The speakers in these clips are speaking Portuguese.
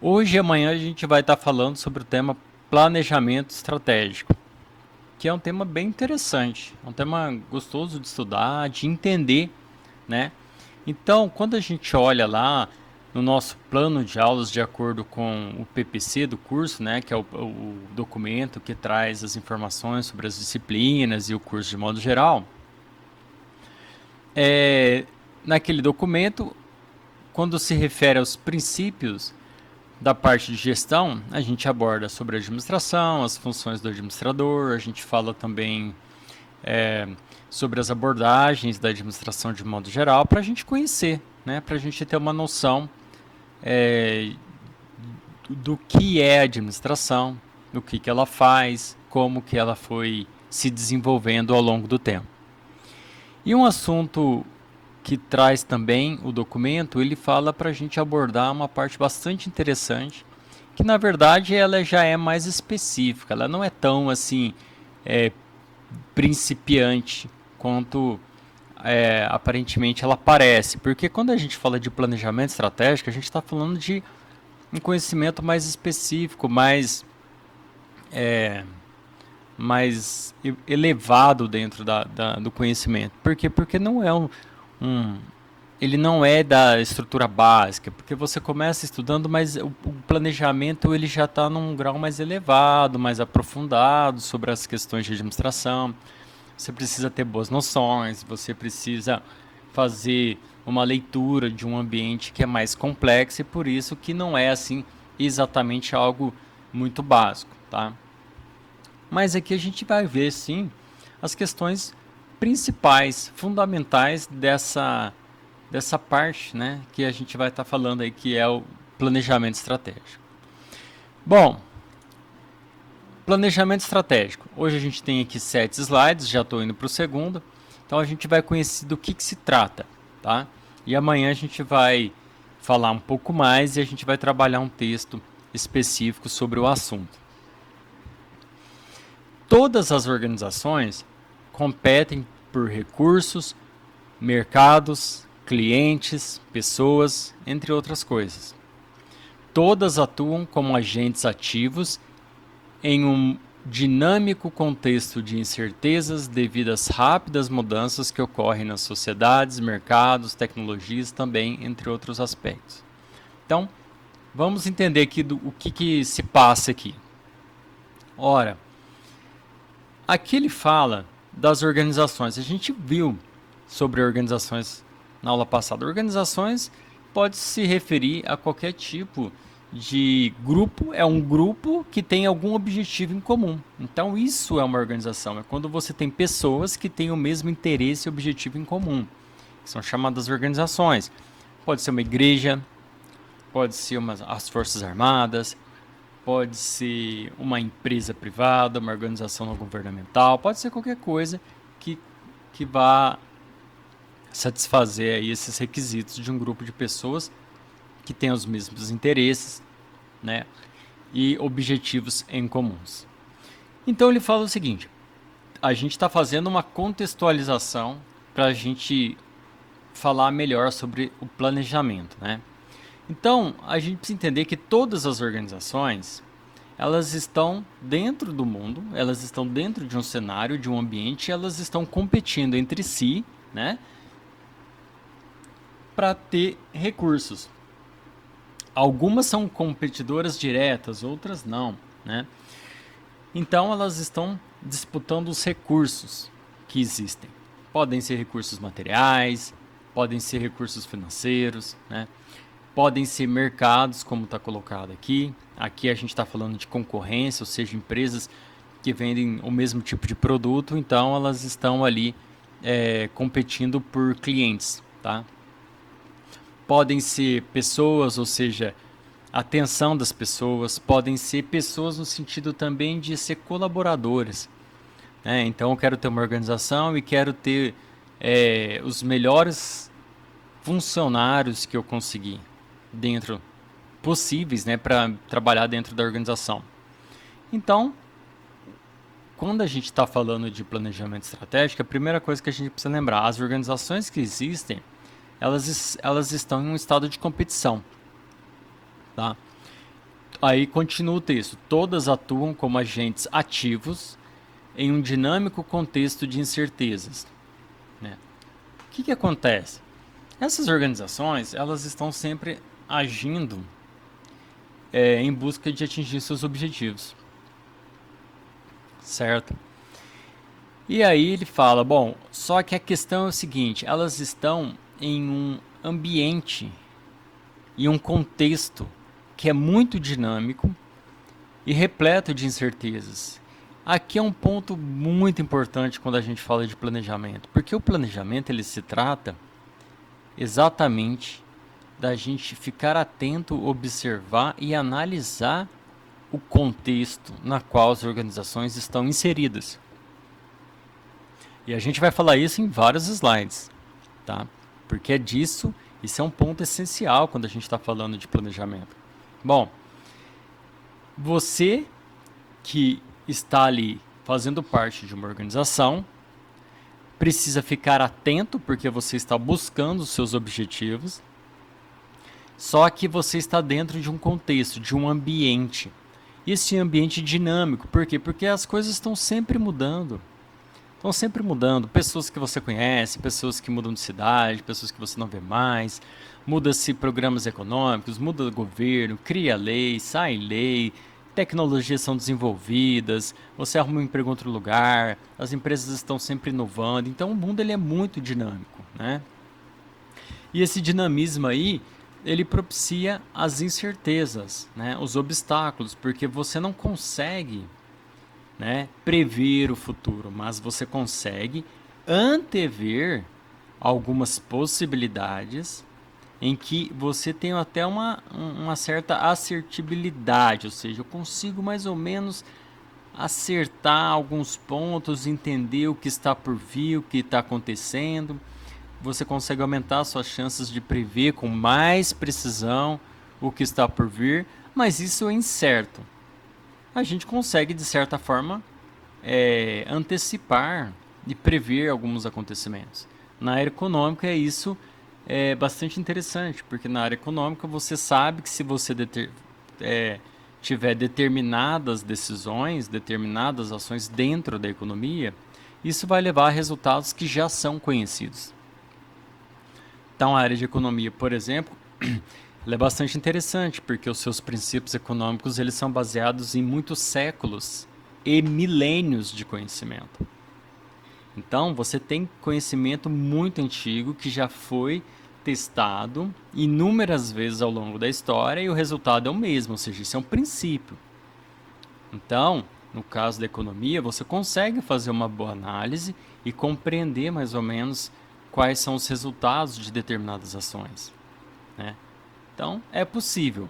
Hoje e amanhã a gente vai estar falando sobre o tema planejamento estratégico, que é um tema bem interessante, é um tema gostoso de estudar, de entender, né? Então, quando a gente olha lá no nosso plano de aulas, de acordo com o PPC do curso, né, que é o documento que traz as informações sobre as disciplinas e o curso de modo geral, é, naquele documento, quando se refere aos princípios da parte de gestão, a gente aborda sobre a administração, as funções do administrador, a gente fala também sobre as abordagens da administração de modo geral, para a gente conhecer, né, para a gente ter uma noção é, do que é a administração, do que ela faz, como que ela foi se desenvolvendo ao longo do tempo. E um assunto que traz também o documento, ele fala para a gente abordar uma parte bastante interessante, que na verdade ela já é mais específica, ela não é tão assim é, principiante quanto aparentemente ela parece, porque quando a gente fala de planejamento estratégico, a gente está falando de um conhecimento mais específico, mais elevado dentro do conhecimento. Por quê? Porque não é um, ele não é da estrutura básica, porque você começa estudando, mas o planejamento ele já está num grau mais elevado, mais aprofundado sobre as questões de administração. Você precisa ter boas noções, você precisa fazer uma leitura de um ambiente que é mais complexo e por isso que não é assim exatamente algo muito básico, tá? Mas aqui a gente vai ver sim as questões principais, fundamentais dessa parte, né, que a gente vai estar falando aí, que é o planejamento estratégico. Bom, planejamento estratégico. Hoje a gente tem aqui 7 slides, já estou indo para o segundo. Então a gente vai conhecer do que se trata, tá? E amanhã a gente vai falar um pouco mais e a gente vai trabalhar um texto específico sobre o assunto. Todas as organizações competem por recursos, mercados, clientes, pessoas, entre outras coisas. Todas atuam como agentes ativos em um dinâmico contexto de incertezas devido às rápidas mudanças que ocorrem nas sociedades, mercados, tecnologias também, entre outros aspectos. Então, vamos entender aqui o que se passa aqui. Ora, aqui ele fala das organizações. A gente viu sobre organizações na aula passada. Organizações pode se referir a qualquer tipo de grupo, é um grupo que tem algum objetivo em comum. Então isso é uma organização, é quando você tem pessoas que têm o mesmo interesse e objetivo em comum, que são chamadas organizações. Pode ser uma igreja, pode ser as Forças Armadas, pode ser uma empresa privada, uma organização não governamental, pode ser qualquer coisa que, que vá satisfazer aí esses requisitos de um grupo de pessoas que têm os mesmos interesses, né, e objetivos em comuns. Então ele fala o seguinte: a gente está fazendo uma contextualização para a gente falar melhor sobre o planejamento, né? Então a gente precisa entender que todas as organizações elas estão dentro do mundo, elas estão dentro de um cenário, de um ambiente, elas estão competindo entre si, né, para ter recursos. Algumas são competidoras diretas, outras não, né? Então elas estão disputando os recursos que existem. Podem ser recursos materiais, podem ser recursos financeiros, né? Podem ser mercados, como está colocado aqui. Aqui a gente está falando de concorrência, ou seja, empresas que vendem o mesmo tipo de produto, então elas estão ali competindo por clientes, tá? Podem ser pessoas, ou seja, atenção das pessoas, podem ser pessoas no sentido também de ser colaboradores, né? Então eu quero ter uma organização e quero ter os melhores funcionários que eu conseguir dentro possíveis, né, para trabalhar dentro da organização. Então, quando a gente está falando de planejamento estratégico, a primeira coisa que a gente precisa lembrar, as organizações que existem, elas estão em um estado de competição, tá? Aí continua o texto. Todas atuam como agentes ativos em um dinâmico contexto de incertezas, né? O que acontece? Essas organizações, elas estão sempre agindo em busca de atingir seus objetivos, certo? E aí ele fala, bom, só que a questão é o seguinte, elas estão em um ambiente e um contexto que é muito dinâmico e repleto de incertezas. Aqui é um ponto muito importante quando a gente fala de planejamento, porque o planejamento ele se trata exatamente da gente ficar atento, observar e analisar o contexto na qual as organizações estão inseridas. E a gente vai falar isso em vários slides, tá? Porque é disso, isso é um ponto essencial quando a gente está falando de planejamento. Bom, você que está ali fazendo parte de uma organização precisa ficar atento porque você está buscando os seus objetivos, só que você está dentro de um contexto, de um ambiente. E esse ambiente dinâmico, por quê? Porque as coisas estão sempre mudando. Estão sempre mudando. Pessoas que você conhece, pessoas que mudam de cidade, pessoas que você não vê mais. Muda-se programas econômicos, muda o governo, cria lei, sai lei, tecnologias são desenvolvidas, você arruma um emprego em outro lugar, as empresas estão sempre inovando. Então o mundo ele é muito dinâmico, né? E esse dinamismo aí, ele propicia as incertezas, né? Os obstáculos, porque você não consegue, né, prever o futuro, mas você consegue antever algumas possibilidades em que você tem até uma certa assertibilidade, ou seja, eu consigo mais ou menos acertar alguns pontos, entender o que está por vir, o que está acontecendo. Você consegue aumentar suas chances de prever com mais precisão o que está por vir, mas isso é incerto. A gente consegue, de certa forma, antecipar e prever alguns acontecimentos. Na área econômica, isso é bastante interessante, porque na área econômica você sabe que se você tiver determinadas decisões, determinadas ações dentro da economia, isso vai levar a resultados que já são conhecidos. Então, a área de economia, por exemplo, ela é bastante interessante, porque os seus princípios econômicos eles são baseados em muitos séculos e milênios de conhecimento. Então, você tem conhecimento muito antigo que já foi testado inúmeras vezes ao longo da história e o resultado é o mesmo, ou seja, isso é um princípio. Então, no caso da economia, você consegue fazer uma boa análise e compreender mais ou menos quais são os resultados de determinadas ações, né? Então, é possível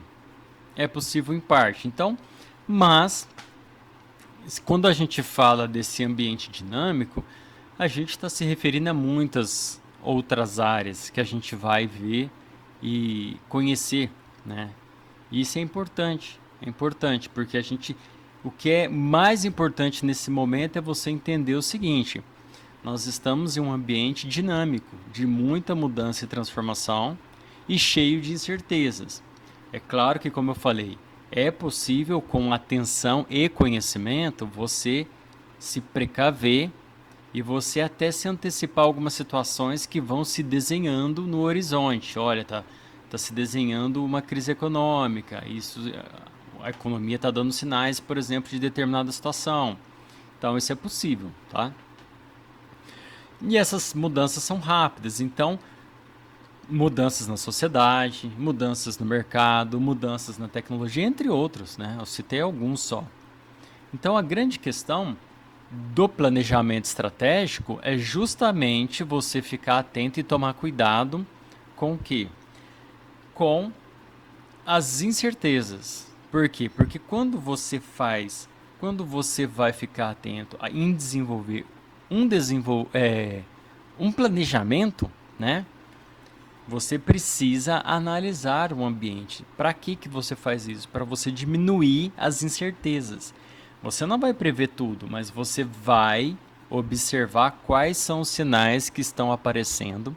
em parte. Então, mas quando a gente fala desse ambiente dinâmico, a gente está se referindo a muitas outras áreas que a gente vai ver e conhecer, né? E isso é importante porque o que é mais importante nesse momento é você entender o seguinte: nós estamos em um ambiente dinâmico, de muita mudança e transformação e cheio de incertezas. É claro que, como eu falei, é possível com atenção e conhecimento você se precaver e você até se antecipar algumas situações que vão se desenhando no horizonte. Olha, tá se desenhando uma crise econômica, a economia está dando sinais, por exemplo, de determinada situação. Então isso é possível, tá? E essas mudanças são rápidas, então mudanças na sociedade, mudanças no mercado, mudanças na tecnologia, entre outros, né? Eu citei alguns só. Então a grande questão do planejamento estratégico é justamente você ficar atento e tomar cuidado com o quê? Com as incertezas. Por quê? Porque quando você vai ficar atento em desenvolver um planejamento, né? Você precisa analisar o ambiente. Para que você faz isso? Para você diminuir as incertezas. Você não vai prever tudo, mas você vai observar quais são os sinais que estão aparecendo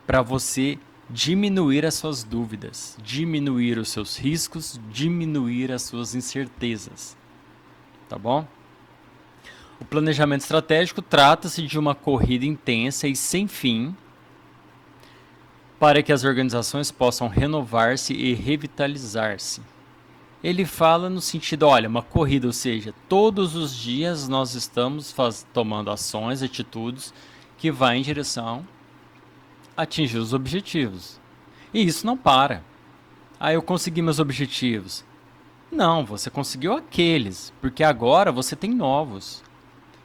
para você diminuir as suas dúvidas, diminuir os seus riscos, diminuir as suas incertezas. Tá bom? O planejamento estratégico trata-se de uma corrida intensa e sem fim para que as organizações possam renovar-se e revitalizar-se. Ele fala no sentido, olha, uma corrida, ou seja, todos os dias nós estamos tomando ações, atitudes que vão em direção a atingir os objetivos. E isso não para. Ah, eu consegui meus objetivos. Não, você conseguiu aqueles, porque agora você tem novos.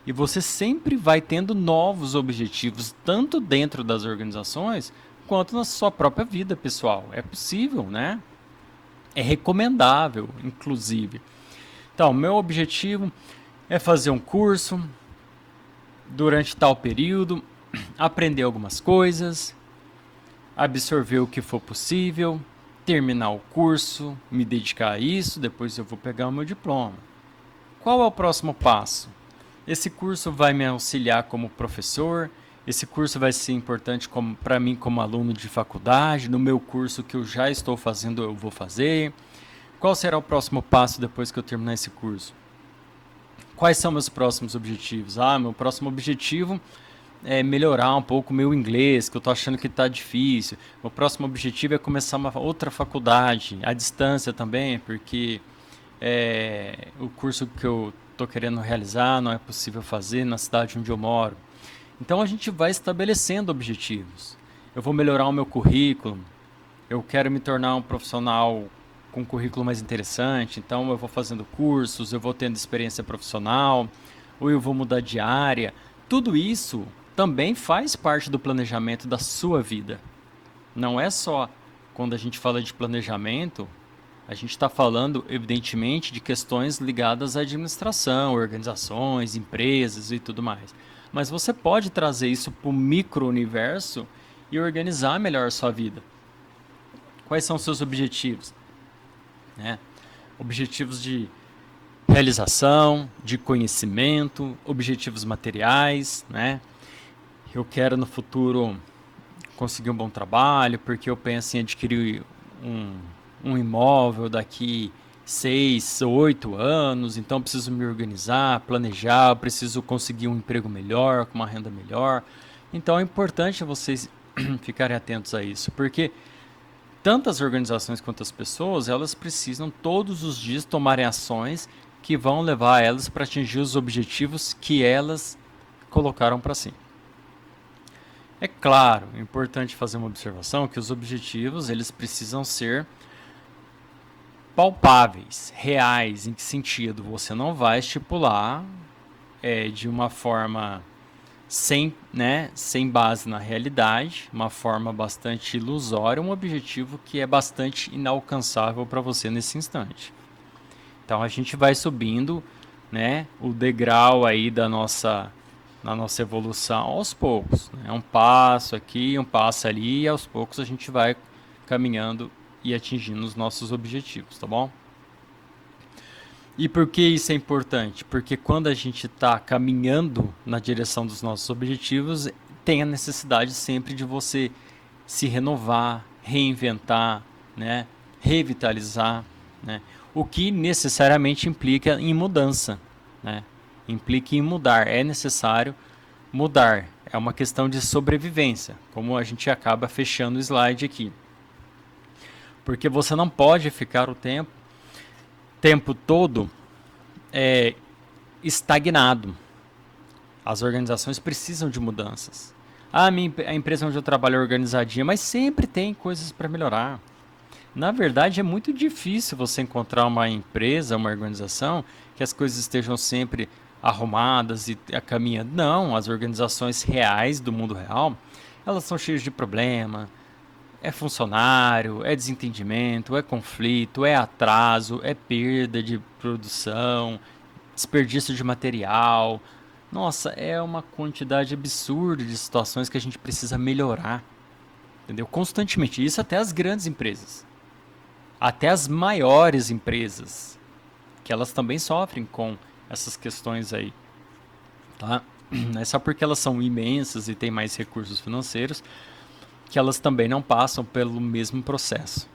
E você sempre vai tendo novos objetivos, tanto dentro das organizações, quanto na sua própria vida pessoal. É possível, né? É recomendável, inclusive. Então, meu objetivo é fazer um curso durante tal período, aprender algumas coisas, absorver o que for possível, terminar o curso, me dedicar a isso, depois eu vou pegar o meu diploma. Qual é o próximo passo? Esse curso vai me auxiliar como professor, esse curso vai ser importante para mim como aluno de faculdade, no meu curso que eu já estou fazendo eu vou fazer. Qual será o próximo passo depois que eu terminar esse curso? Quais são meus próximos objetivos? Meu próximo objetivo é melhorar um pouco o meu inglês, que eu estou achando que está difícil. Meu próximo objetivo é começar uma outra faculdade, à distância também, porque o curso que eu estou querendo realizar não é possível fazer na cidade onde eu moro. Então a gente vai estabelecendo objetivos. Eu vou melhorar o meu currículo, eu quero me tornar um profissional com um currículo mais interessante, então eu vou fazendo cursos, eu vou tendo experiência profissional, ou eu vou mudar de área. Tudo isso também faz parte do planejamento da sua vida. Não é só quando a gente fala de planejamento, a gente está falando, evidentemente, de questões ligadas à administração, organizações, empresas e tudo mais. Mas você pode trazer isso para o micro-universo e organizar melhor a sua vida. Quais são os seus objetivos? Objetivos de realização, de conhecimento, objetivos materiais, Eu quero no futuro conseguir um bom trabalho, porque eu penso em adquirir um imóvel daqui 6, 8 anos, então eu preciso me organizar, planejar, eu preciso conseguir um emprego melhor, com uma renda melhor. Então é importante vocês ficarem atentos a isso, porque tanto as organizações quanto as pessoas, elas precisam todos os dias tomarem ações que vão levar elas para atingir os objetivos que elas colocaram para si. É claro, é importante fazer uma observação que os objetivos eles precisam ser palpáveis, reais. Em que sentido? Você não vai estipular de uma forma sem base na realidade, uma forma bastante ilusória, um objetivo que é bastante inalcançável para você nesse instante. Então a gente vai subindo, o degrau aí da nossa evolução aos poucos. Um passo aqui, um passo ali, e aos poucos a gente vai caminhando e atingindo os nossos objetivos, tá bom? E por que isso é importante? Porque quando a gente está caminhando na direção dos nossos objetivos, tem a necessidade sempre de você se renovar, reinventar, revitalizar, o que necessariamente implica em mudança, implica em mudar, é necessário mudar, é uma questão de sobrevivência, como a gente acaba fechando o slide aqui. Porque você não pode ficar o tempo todo estagnado. As organizações precisam de mudanças. A empresa onde eu trabalho é organizadinha, mas sempre tem coisas para melhorar. Na verdade, é muito difícil você encontrar uma empresa, uma organização, que as coisas estejam sempre arrumadas e caminhando. Não, as organizações reais do mundo real, elas são cheias de problema. É funcionário, é desentendimento, é conflito, é atraso, é perda de produção, desperdício de material. Nossa, é uma quantidade absurda de situações que a gente precisa melhorar, entendeu? Constantemente. Isso até as grandes empresas. Até as maiores empresas, que elas também sofrem com essas questões aí, tá? Não é só porque elas são imensas e têm mais recursos financeiros que elas também não passam pelo mesmo processo,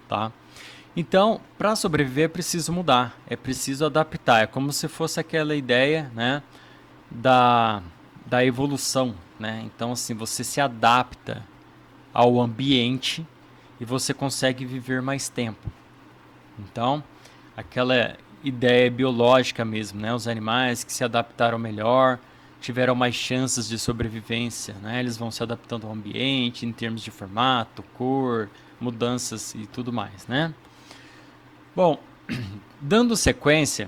tá? Então, para sobreviver é preciso mudar, é preciso adaptar. É como se fosse aquela ideia, né, da, da evolução, né? Então, assim, você se adapta ao ambiente e você consegue viver mais tempo. Então, aquela ideia biológica mesmo, né? Os animais que se adaptaram melhor, tiveram mais chances de sobrevivência, né? Eles vão se adaptando ao ambiente em termos de formato, cor, mudanças e tudo mais, né? Bom, dando sequência,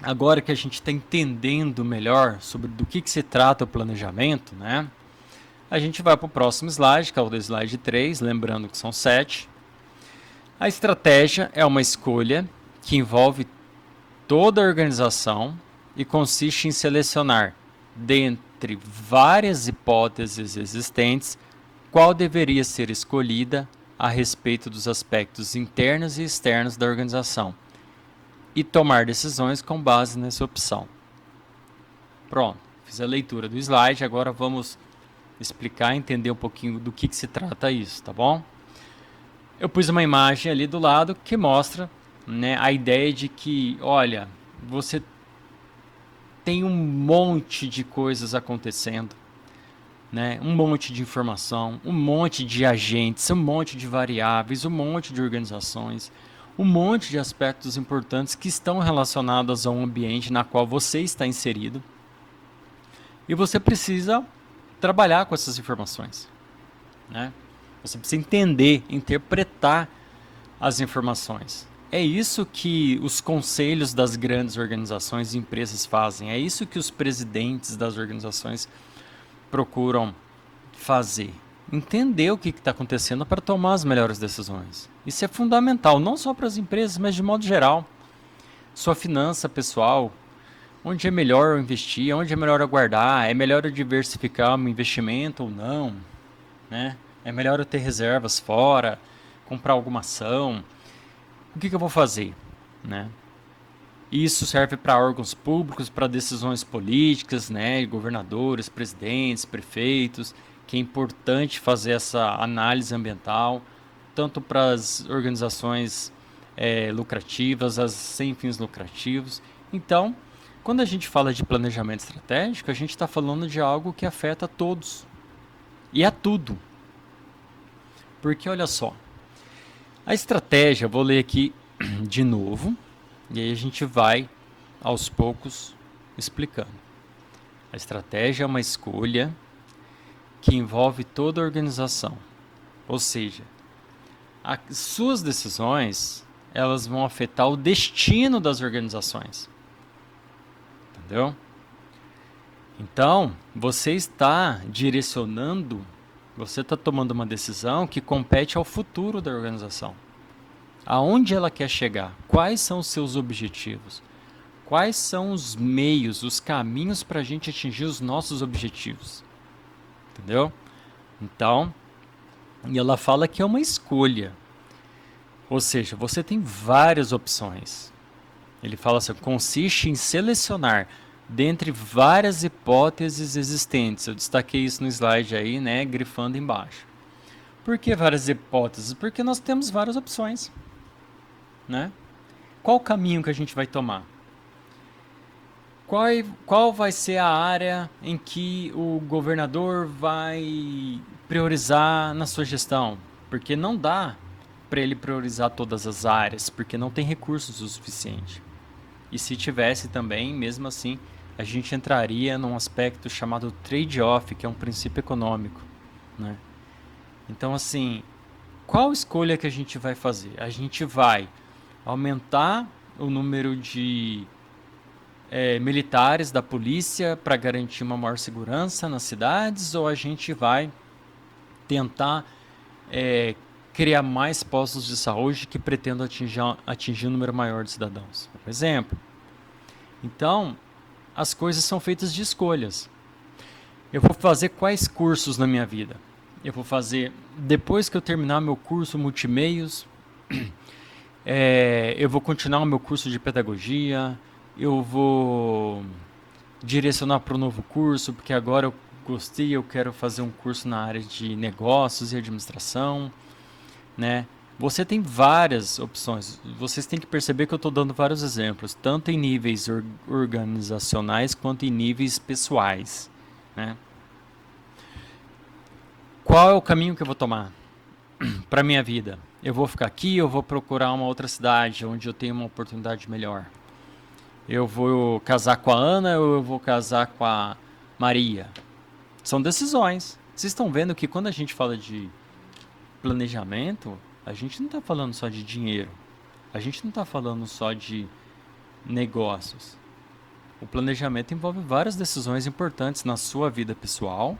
agora que a gente está entendendo melhor sobre do que se trata o planejamento, né? A gente vai para o próximo slide, que é o do slide 3, lembrando que são 7. A estratégia é uma escolha que envolve toda a organização e consiste em selecionar, dentre várias hipóteses existentes, qual deveria ser escolhida a respeito dos aspectos internos e externos da organização e tomar decisões com base nessa opção. Pronto, fiz a leitura do slide, agora vamos explicar e entender um pouquinho do que se trata isso, tá bom? Eu pus uma imagem ali do lado que mostra, né, a ideia de que, olha, você tem um monte de coisas acontecendo, né, um monte de informação, um monte de agentes, um monte de variáveis, um monte de organizações, um monte de aspectos importantes que estão relacionados ao ambiente na qual você está inserido. E você precisa trabalhar com essas informações, né? Você precisa entender, interpretar as informações. É isso que os conselhos das grandes organizações e empresas fazem. É isso que os presidentes das organizações procuram fazer. Entender o que está acontecendo para tomar as melhores decisões. Isso é fundamental, não só para as empresas, mas de modo geral. Sua finança pessoal, onde é melhor investir, onde é melhor aguardar, é melhor eu diversificar o investimento ou não, né? É melhor eu ter reservas fora, comprar alguma ação. O que eu vou fazer, né? Isso serve para órgãos públicos, para decisões políticas, né? Governadores, presidentes, prefeitos, que é importante fazer essa análise ambiental, tanto para as organizações lucrativas, as sem fins lucrativos. Então, quando a gente fala de planejamento estratégico, a gente está falando de algo que afeta a todos e a tudo. Porque olha só, a estratégia, vou ler aqui de novo, e aí a gente vai aos poucos explicando. A estratégia é uma escolha que envolve toda a organização, ou seja, as suas decisões elas vão afetar o destino das organizações, entendeu? Então, você está direcionando, você está tomando uma decisão que compete ao futuro da organização. Aonde ela quer chegar? Quais são os seus objetivos? Quais são os meios, os caminhos para a gente atingir os nossos objetivos? Entendeu? Então, e ela fala que é uma escolha. Ou seja, você tem várias opções. Ele fala assim, consiste em selecionar dentre várias hipóteses existentes. Eu destaquei isso no slide aí, né, grifando embaixo. Por que várias hipóteses? Porque nós temos várias opções, né? Qual o caminho que a gente vai tomar? Qual vai ser a área em que o governador vai priorizar na sua gestão? Porque não dá para ele priorizar todas as áreas, porque não tem recursos o suficiente. E se tivesse também, mesmo assim, a gente entraria num aspecto chamado trade-off, que é um princípio econômico, né? Então, assim, qual escolha que a gente vai fazer? A gente vai aumentar o número de militares da polícia para garantir uma maior segurança nas cidades, ou a gente vai tentar criar mais postos de saúde que pretendam atingir um número maior de cidadãos, por exemplo? Então, as coisas são feitas de escolhas. Eu vou fazer quais cursos na minha vida? Eu vou fazer, depois que eu terminar meu curso multimeios, eu vou continuar o meu curso de pedagogia, eu vou direcionar para um novo curso, porque agora eu gostei, eu quero fazer um curso na área de negócios e administração, né? Você tem várias opções. Vocês têm que perceber que eu estou dando vários exemplos, tanto em níveis organizacionais quanto em níveis pessoais, né? Qual é o caminho que eu vou tomar para minha vida? Eu vou ficar aqui, eu vou procurar uma outra cidade onde eu tenho uma oportunidade melhor. Eu vou casar com a Ana ou eu vou casar com a Maria? São decisões. Vocês estão vendo que quando a gente fala de planejamento, a gente não está falando só de dinheiro. A gente não está falando só de negócios. O planejamento envolve várias decisões importantes na sua vida pessoal,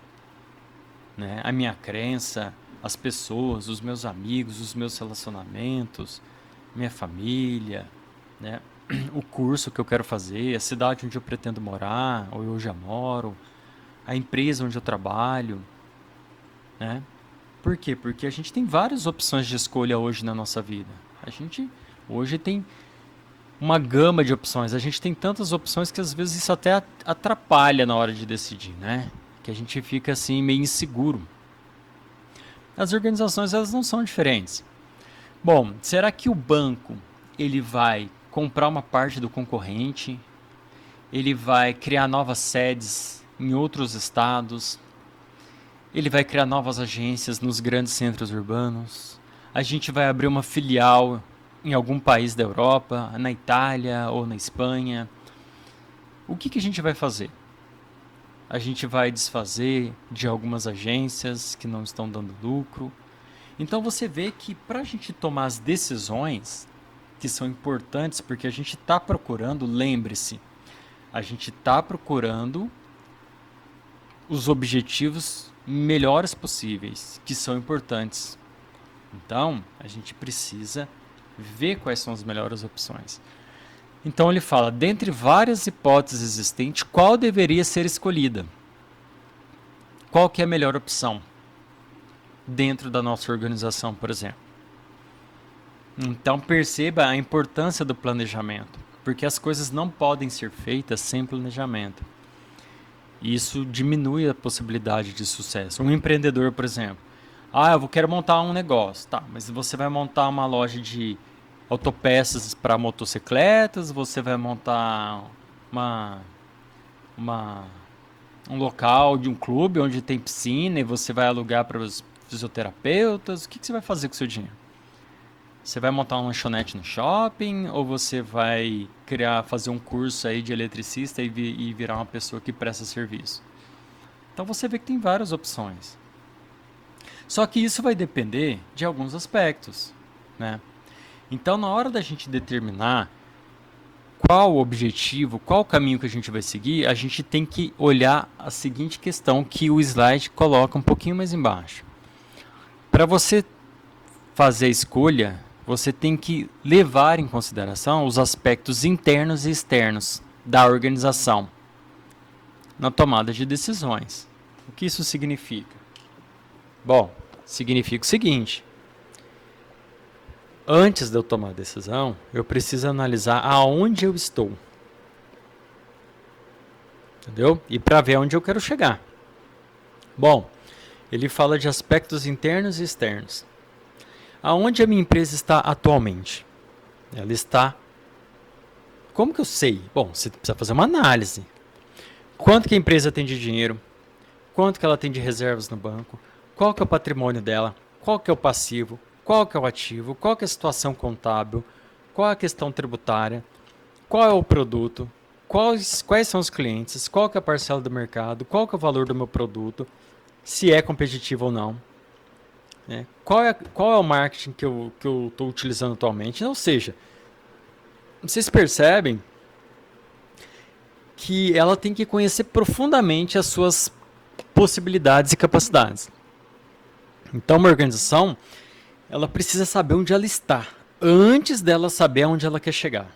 né? A minha crença, as pessoas, os meus amigos, os meus relacionamentos, minha família, né? O curso que eu quero fazer, a cidade onde eu pretendo morar, ou eu já moro, a empresa onde eu trabalho, né? Por quê? Porque a gente tem várias opções de escolha hoje na nossa vida. A gente hoje tem uma gama de opções. A gente tem tantas opções que às vezes isso até atrapalha na hora de decidir, né? Que a gente fica assim meio inseguro. As organizações, elas não são diferentes. Bom, será que o banco ele vai comprar uma parte do concorrente? Ele vai criar novas sedes em outros estados? Ele vai criar novas agências nos grandes centros urbanos? A gente vai abrir uma filial em algum país da Europa, na Itália ou na Espanha? O que a gente vai fazer? A gente vai desfazer de algumas agências que não estão dando lucro. Então você vê que para a gente tomar as decisões que são importantes, porque a gente está procurando, lembre-se, a gente está procurando os objetivos melhores possíveis, que são importantes. Então a gente precisa ver quais são as melhores opções. Então ele fala, dentre várias hipóteses existentes, qual deveria ser escolhida? Qual que é a melhor opção dentro da nossa organização, por exemplo? Então perceba a importância do planejamento, porque as coisas não podem ser feitas sem planejamento. Isso diminui a possibilidade de sucesso. Um empreendedor, por exemplo, eu quero montar um negócio, tá? Mas você vai montar uma loja de autopeças para motocicletas, você vai montar um local de um clube onde tem piscina e você vai alugar para os fisioterapeutas. O que você vai fazer com o seu dinheiro? Você vai montar uma lanchonete no shopping ou você vai fazer um curso aí de eletricista e virar uma pessoa que presta serviço? Então você vê que tem várias opções. Só que isso vai depender de alguns aspectos, né? Então, na hora da gente determinar qual o objetivo, qual o caminho que a gente vai seguir, a gente tem que olhar a seguinte questão que o slide coloca um pouquinho mais embaixo. Para você fazer a escolha, você tem que levar em consideração os aspectos internos e externos da organização na tomada de decisões. O que isso significa? Bom, significa o seguinte: antes de eu tomar a decisão, eu preciso analisar aonde eu estou. Entendeu? E para ver aonde eu quero chegar. Bom, ele fala de aspectos internos e externos. Aonde a minha empresa está atualmente? Ela está... Como que eu sei? Bom, você precisa fazer uma análise. Quanto que a empresa tem de dinheiro? Quanto que ela tem de reservas no banco? Qual que é o patrimônio dela? Qual que é o passivo? Qual que é o ativo? Qual que é a situação contábil? Qual é a questão tributária? Qual é o produto? Quais são os clientes? Qual que é a parcela do mercado? Qual que é o valor do meu produto? Se é competitivo ou não? Qual é o marketing que eu estou utilizando atualmente? Ou seja, vocês percebem que ela tem que conhecer profundamente as suas possibilidades e capacidades. Então, uma organização, ela precisa saber onde ela está, antes dela saber aonde ela quer chegar.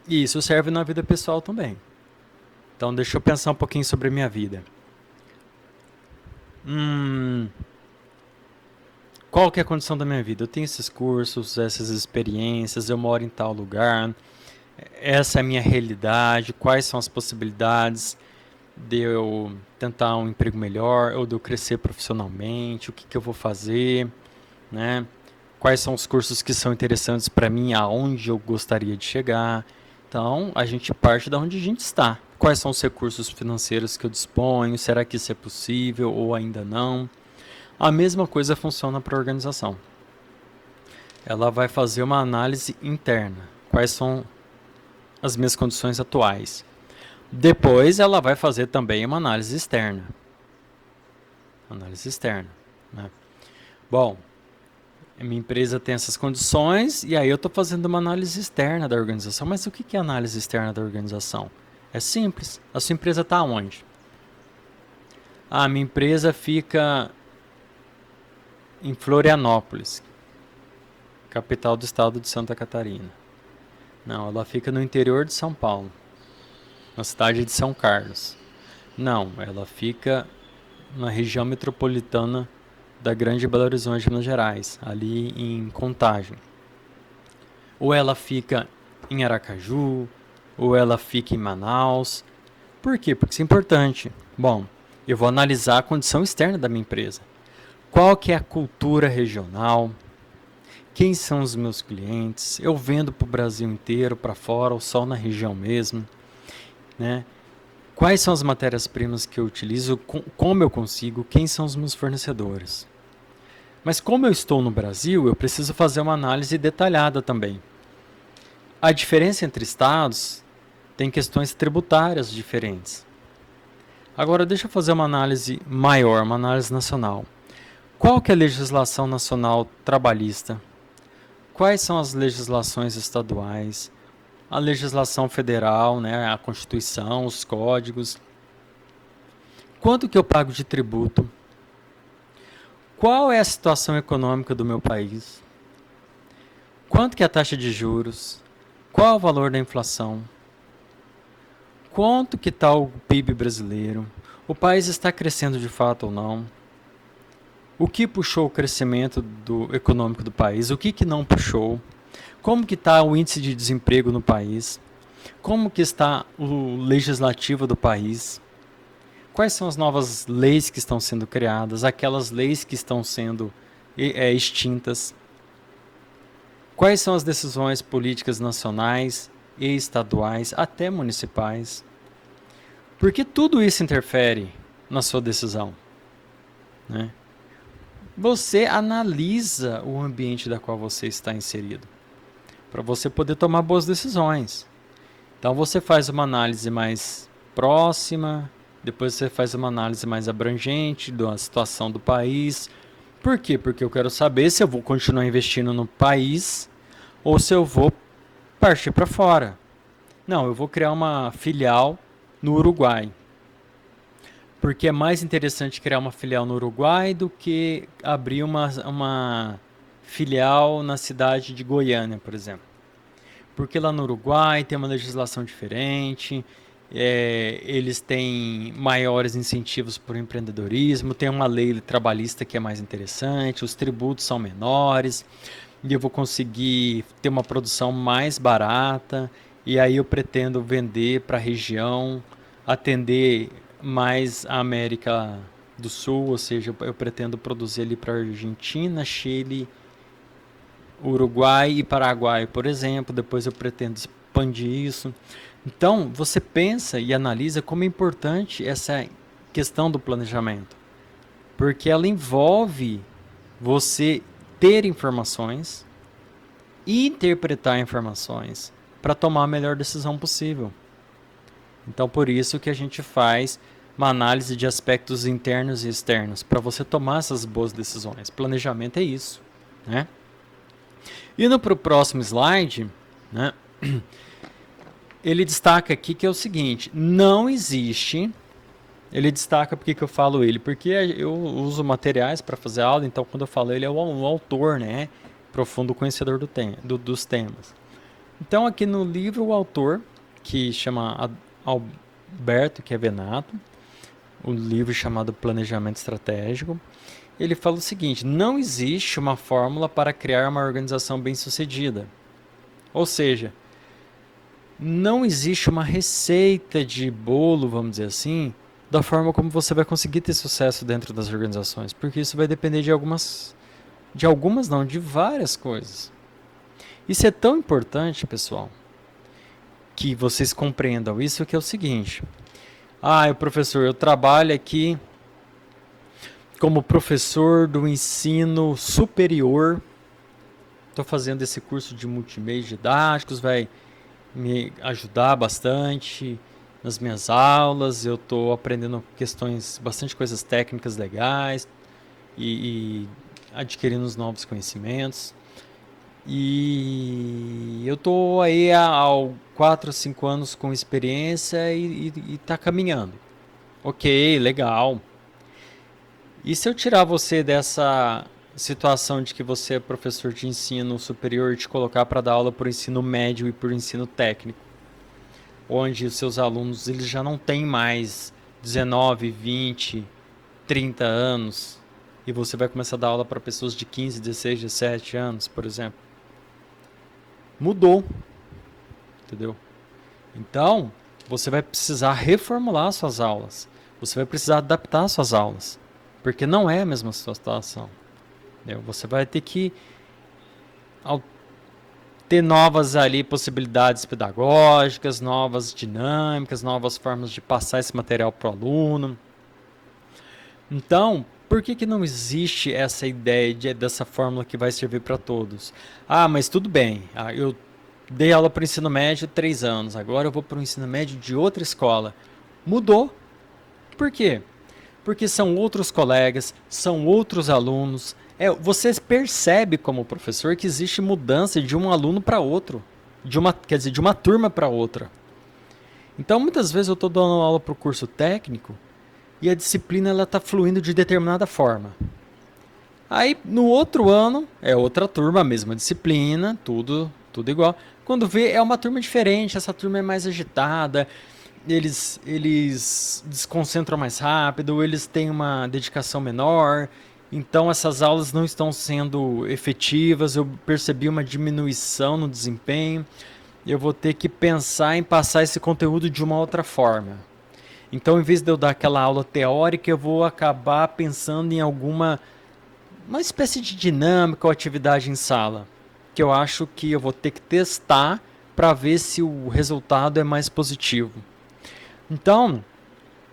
E isso serve na vida pessoal também. Então, deixa eu pensar um pouquinho sobre a minha vida. Qual que é a condição da minha vida? Eu tenho esses cursos, essas experiências, eu moro em tal lugar, essa é a minha realidade, quais são as possibilidades, de eu tentar um emprego melhor, ou de eu crescer profissionalmente, o que, que eu vou fazer, né? Quais são os cursos que são interessantes para mim, aonde eu gostaria de chegar. Então, a gente parte da onde a gente está. Quais são os recursos financeiros que eu disponho? Será que isso é possível ou ainda não? A mesma coisa funciona para a organização. Ela vai fazer uma análise interna. Quais são as minhas condições atuais? Depois ela vai fazer também uma análise externa. Análise externa, né? Bom, a minha empresa tem essas condições e aí eu estou fazendo uma análise externa da organização. Mas o que é análise externa da organização? É simples. A sua empresa está onde? A minha empresa fica em Florianópolis, capital do estado de Santa Catarina. Não, ela fica no interior de São Paulo, na cidade de São Carlos. Não, ela fica na região metropolitana da Grande Belo Horizonte, Minas Gerais, ali em Contagem. Ou ela fica em Aracaju, ou ela fica em Manaus. Por quê? Porque isso é importante. Bom, eu vou analisar a condição externa da minha empresa. Qual que é a cultura regional? Quem são os meus clientes? Eu vendo para o Brasil inteiro, para fora, ou só na região mesmo? Né? Quais são as matérias-primas que eu utilizo? Como eu consigo? Quem são os meus fornecedores? Mas como eu estou no Brasil, eu preciso fazer uma análise detalhada também. A diferença entre estados tem questões tributárias diferentes. Agora deixa eu fazer uma análise maior, uma análise nacional. Qual que é a legislação nacional trabalhista? Quais são as legislações estaduais? A legislação federal, né, a Constituição, os códigos. Quanto que eu pago de tributo? Qual é a situação econômica do meu país? Quanto que é a taxa de juros? Qual é o valor da inflação? Quanto que está o PIB brasileiro? O país está crescendo de fato ou não? O que puxou o crescimento econômico do país? O que não puxou? Como que está o índice de desemprego no país? Como que está o legislativo do país? Quais são as novas leis que estão sendo criadas? Aquelas leis que estão sendo extintas? Quais são as decisões políticas nacionais e estaduais, até municipais? Porque tudo isso interfere na sua decisão, né? Você analisa o ambiente da qual você está inserido, para você poder tomar boas decisões. Então você faz uma análise mais próxima, depois você faz uma análise mais abrangente da situação do país. Por quê? Porque eu quero saber se eu vou continuar investindo no país ou se eu vou partir para fora. Não, eu vou criar uma filial no Uruguai. Porque é mais interessante criar uma filial no Uruguai do que abrir uma filial na cidade de Goiânia, por exemplo. Porque lá no Uruguai tem uma legislação diferente, eles têm maiores incentivos para o empreendedorismo, tem uma lei trabalhista que é mais interessante, os tributos são menores, e eu vou conseguir ter uma produção mais barata, e aí eu pretendo vender para a região, atender mais a América do Sul, ou seja, eu pretendo produzir ali para Argentina, Chile, Uruguai e Paraguai, por exemplo. Depois eu pretendo expandir isso. Então, você pensa e analisa como é importante essa questão do planejamento, porque ela envolve você ter informações e interpretar informações para tomar a melhor decisão possível. Então, por isso que a gente faz uma análise de aspectos internos e externos para você tomar essas boas decisões. Planejamento é isso, né? Indo para o próximo slide, né, ele destaca aqui que é o seguinte: não existe. Ele destaca porque que eu falo ele, porque eu uso materiais para fazer aula, então quando eu falo ele é o autor, né, profundo conhecedor dos temas. Então aqui no livro o autor, que chama Alberto Chiavenato, o livro chamado Planejamento Estratégico, ele fala o seguinte: não existe uma fórmula para criar uma organização bem-sucedida. Ou seja, não existe uma receita de bolo, vamos dizer assim, da forma como você vai conseguir ter sucesso dentro das organizações, porque isso vai depender de várias coisas. Isso é tão importante, pessoal, que vocês compreendam isso, que é o seguinte: professor, eu trabalho aqui como professor do ensino superior, estou fazendo esse curso de multimeios didáticos, vai me ajudar bastante nas minhas aulas, eu estou aprendendo bastante coisas técnicas legais e adquirindo os novos conhecimentos. E eu estou aí há 4 ou 5 anos com experiência e está caminhando. Ok, legal. E se eu tirar você dessa situação de que você é professor de ensino superior e te colocar para dar aula por ensino médio e por ensino técnico, onde os seus alunos eles já não têm mais 19, 20, 30 anos, e você vai começar a dar aula para pessoas de 15, 16, 17 anos, por exemplo. Mudou, entendeu? Então, você vai precisar reformular suas aulas, você vai precisar adaptar suas aulas, porque não é a mesma situação. Entendeu? Você vai ter que ter novas ali possibilidades pedagógicas, novas dinâmicas, novas formas de passar esse material para o aluno. Então, por que não existe essa ideia dessa fórmula que vai servir para todos? Mas tudo bem, eu dei aula para o ensino médio 3 anos, agora eu vou para o ensino médio de outra escola. Mudou. Por quê? Porque são outros colegas, são outros alunos. Você percebe como professor que existe mudança de um aluno para outro, de uma turma para outra. Então, muitas vezes eu estou dando aula para o curso técnico e a disciplina está fluindo de determinada forma. Aí, no outro ano, é outra turma, a mesma disciplina, tudo igual. Quando vê, é uma turma diferente, essa turma é mais agitada, eles desconcentram mais rápido, eles têm uma dedicação menor, então essas aulas não estão sendo efetivas, eu percebi uma diminuição no desempenho, eu vou ter que pensar em passar esse conteúdo de uma outra forma. Então, em vez de eu dar aquela aula teórica, eu vou acabar pensando em uma espécie de dinâmica ou atividade em sala, que eu acho que eu vou ter que testar para ver se o resultado é mais positivo. Então,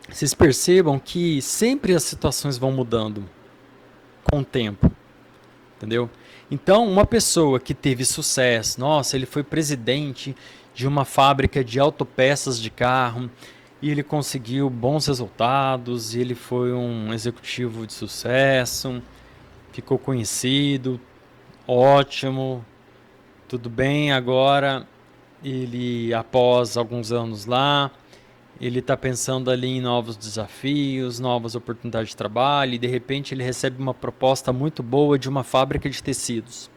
vocês percebam que sempre as situações vão mudando com o tempo, entendeu? Então, uma pessoa que teve sucesso, nossa, ele foi presidente de uma fábrica de autopeças de carro e ele conseguiu bons resultados, e ele foi um executivo de sucesso, ficou conhecido, ótimo, tudo bem. Agora, ele, após alguns anos lá, ele está pensando ali em novos desafios, novas oportunidades de trabalho, e de repente ele recebe uma proposta muito boa de uma fábrica de tecidos.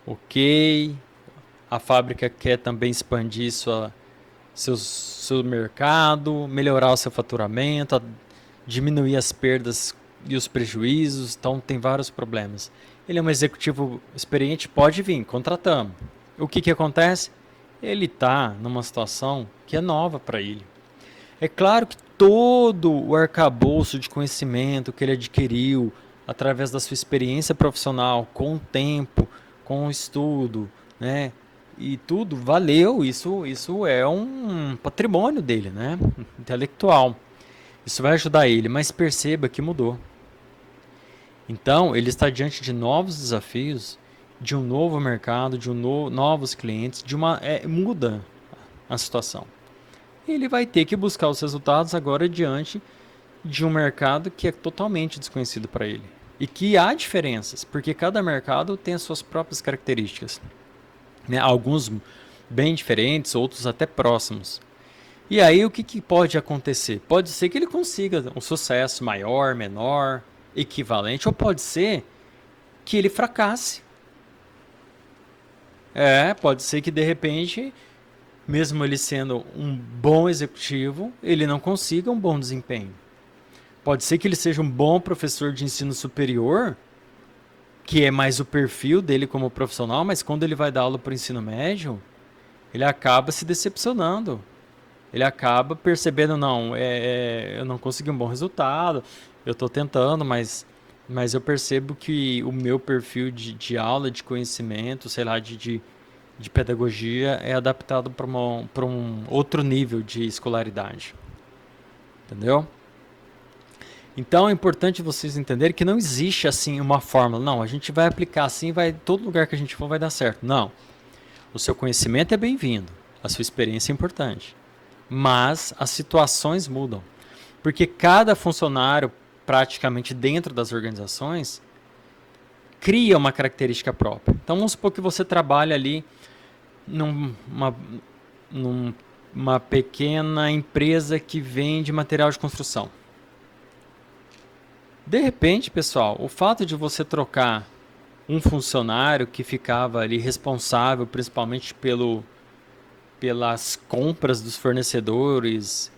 Ok, a fábrica quer também expandir seu mercado, melhorar o seu faturamento, diminuir as perdas e os prejuízos, então tem vários problemas. Ele é um executivo experiente, pode vir, contratamos. O que acontece? Ele está numa situação que é nova para ele. É claro que todo o arcabouço de conhecimento que ele adquiriu através da sua experiência profissional, com o tempo, com o estudo, né, e tudo valeu. Isso é um patrimônio dele, né, intelectual. Isso vai ajudar ele, mas perceba que mudou. Então, ele está diante de novos desafios, de um novo mercado, de novos clientes, muda a situação. Ele vai ter que buscar os resultados agora diante de um mercado que é totalmente desconhecido para ele. E que há diferenças, porque cada mercado tem as suas próprias características, né? Alguns bem diferentes, outros até próximos. E aí o que pode acontecer? Pode ser que ele consiga um sucesso maior, menor, equivalente, ou pode ser que ele fracasse. Pode ser que de repente, mesmo ele sendo um bom executivo, ele não consiga um bom desempenho. Pode ser que ele seja um bom professor de ensino superior, que é mais o perfil dele como profissional, mas quando ele vai dar aula para o ensino médio, ele acaba se decepcionando. ele acaba percebendo, não, eu não consegui um bom resultado, eu estou tentando, mas eu percebo que o meu perfil de aula, de conhecimento, sei lá, de pedagogia é adaptado para um outro nível de escolaridade. Entendeu? Então é importante vocês entenderem que não existe assim uma fórmula. Não, a gente vai aplicar assim, vai todo lugar que a gente for vai dar certo. Não. O seu conhecimento é bem-vindo, a sua experiência é importante. Mas as situações mudam. Porque cada funcionário, praticamente dentro das organizações, cria uma característica própria. Então vamos supor que você trabalha ali numa pequena empresa que vende material de construção. De repente, pessoal, o fato de você trocar um funcionário que ficava ali responsável principalmente pelas compras dos fornecedores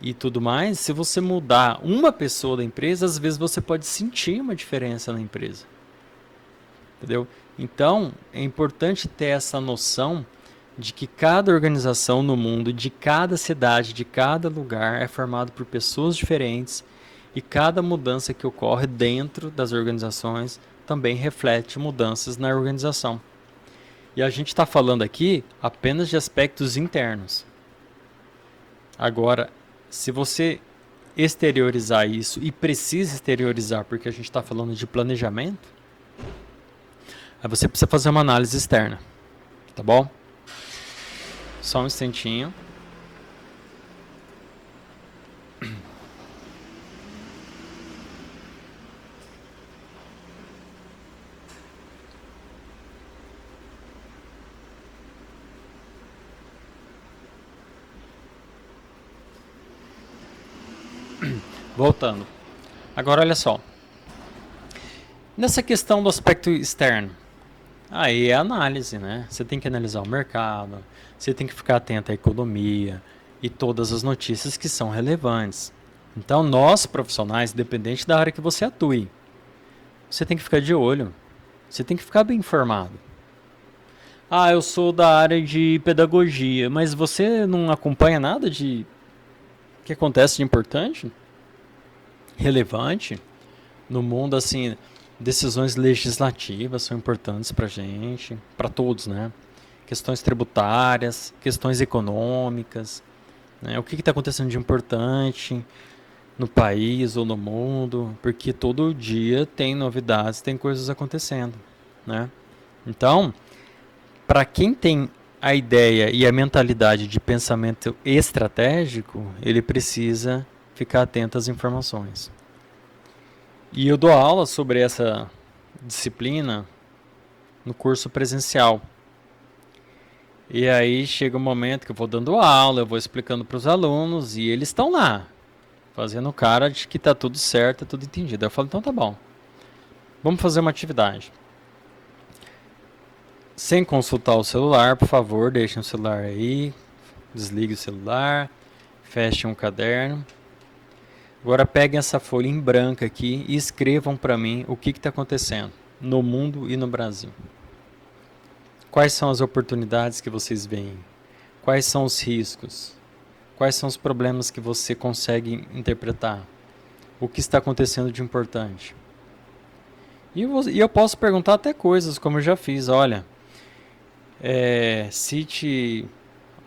e tudo mais, se você mudar uma pessoa da empresa, às vezes você pode sentir uma diferença na empresa. Entendeu? Então, é importante ter essa noção de que cada organização no mundo, de cada cidade, de cada lugar é formado por pessoas diferentes e cada mudança que ocorre dentro das organizações também reflete mudanças na organização. E a gente está falando aqui apenas de aspectos internos. Agora, se você exteriorizar isso, e precisa exteriorizar porque a gente está falando de planejamento, aí você precisa fazer uma análise externa. Tá bom? Só um instantinho. Voltando. Agora olha só. Nessa questão do aspecto externo, aí é análise, né? Você tem que analisar o mercado, você tem que ficar atento à economia e todas as notícias que são relevantes. Então, nós profissionais, independente da área que você atue, você tem que ficar de olho, você tem que ficar bem informado. Ah, eu sou da área de pedagogia, mas você não acompanha nada de que acontece de importante, relevante no mundo, assim, decisões legislativas são importantes para gente, para todos, né? Questões tributárias, questões econômicas, né? O que está acontecendo de importante no país ou no mundo, porque todo dia tem novidades, tem coisas acontecendo, né? Então, para quem tem a ideia e a mentalidade de pensamento estratégico, ele precisa ficar atento às informações. E eu dou aula sobre essa disciplina no curso presencial. E aí chega um momento que eu vou dando aula, eu vou explicando para os alunos e eles estão lá, fazendo cara de que está tudo certo, tá tudo entendido. Eu falo, então tá bom, vamos fazer uma atividade. Sem consultar o celular, por favor, deixem o celular aí, desligue o celular, feche um caderno. Agora peguem essa folha em branco aqui e escrevam para mim o que está acontecendo no mundo e no Brasil. Quais são as oportunidades que vocês veem? Quais são os riscos? Quais são os problemas que você consegue interpretar? O que está acontecendo de importante? E eu posso perguntar até coisas, como eu já fiz. Olha, cite